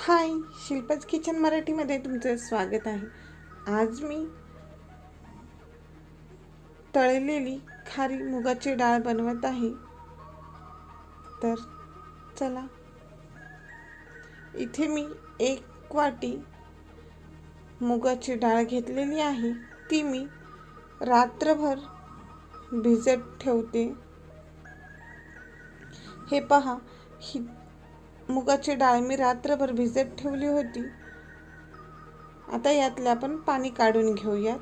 हाय, Shilpa's kitchen मराठीमध्ये तुमचं स्वागत आहे। आज मी तळलेली खारी मुगाची डाळ बनवत आहे। तर चला, इथे मी 1 वाटी मुगाची डाळ घेतलेली आहे। ती मी रात्रभर भिजत ठेवते। हे पहा, ही मुगाची डाळ मी रात्रभर भिजत ठेवली होती। आता यातले आपण पाणी काढून घेऊयात।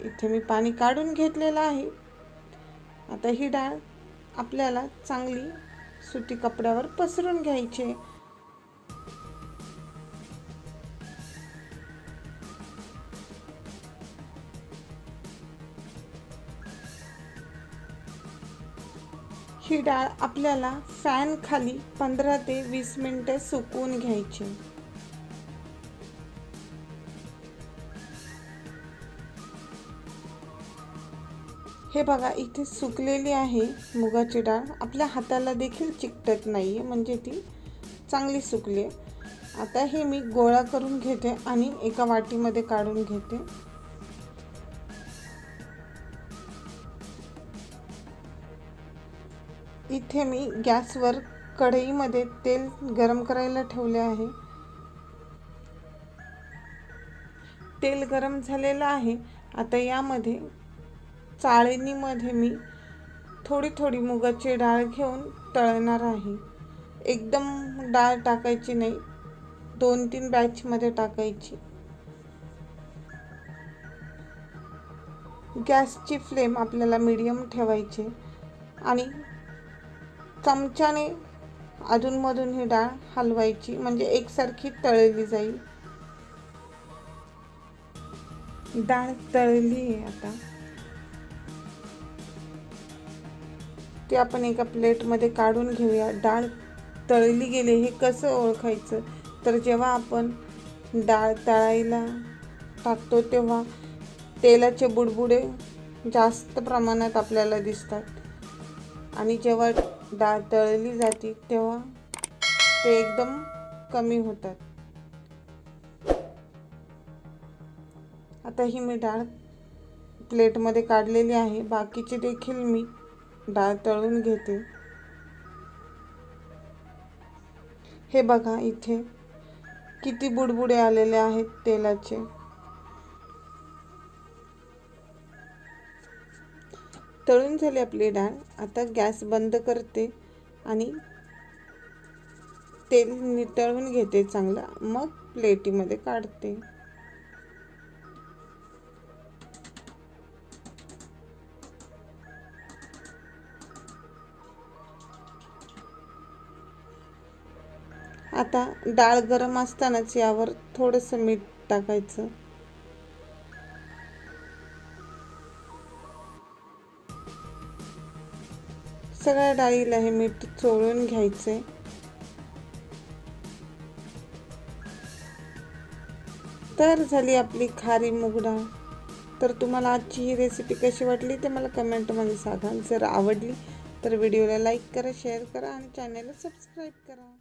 इथे मी पाणी काढून घेतलेलं आहे। आता ही डाळ आपल्याला चांगली सुती कपड्यावर पसरून घ्यायची। ही डाळ आपल्याला फॅन खाली 15 ते 20 मिनिटे सुकवून घ्यायची। हे बघा, इथे सुकलेली आहे मुगाची डाळ। आपल्या हाताला देखील चिकटत नाहीये, म्हणजे ती चांगली सुकली आहे। आता हे मी गोळा करून घेते आणि एका वाटीमध्ये काढून घेते। इथे मी गॅसवर कढईमध्ये तेल गरम करायला ठेवले आहे। तेल गरम झालेलं आहे। आता यामध्ये चाळणीमध्ये मी थोडी थोडी मुगाची डाळ घेऊन तळणार आहे। एकदम डाळ टाकायची नाही, 2-3 बॅचमध्ये टाकायची। गॅसची फ्लेम आपल्याला मीडियम ठेवायची आणि चमच्याने अधूनमधून ही डाळ हलवायची, म्हणजे एकसारखी तळली जाईल। डाळ तळली आहे। आता ते आपण एका प्लेटमध्ये काढून घेऊया। डाळ तळली गेली हे कसं ओळखायचं, तर जेव्हा आपण डाळ तळायला टाकतो तेव्हा तेलाचे बुडबुडे जास्त प्रमाणात आपल्याला दिसतात आणि जेव्हा डाळ तळली जाते तेव्हा ते एकदम कमी होतात। आता ही मी डाळ प्लेटमध्ये काढलेली आहे। बाकीची देखील मी डाळ तळून घेते। हे बघा, इथे किती बुडबुडे आलेले आहेत तेलाचे। तळून झाली आपली डाळ। आता गॅस बंद करते आणि तेल नितळून घेते चांगलं, मग प्लेटीमध्ये काढते। आता डाळ गरम असतानाच यावर थोडंसं मीठ टाकायचं। सगळ्या डाळीला हे मीठ चोळून घ्यायचे। तर झाली आपली खारी मूग डाळ। तर तुम्हाला आजची ही रेसिपी कशी वाटली ते मला कमेंटमध्ये सांगा। जर आवडली तर व्हिडिओला लाईक करा, शेअर करा आणि चॅनलला सबस्क्राईब करा।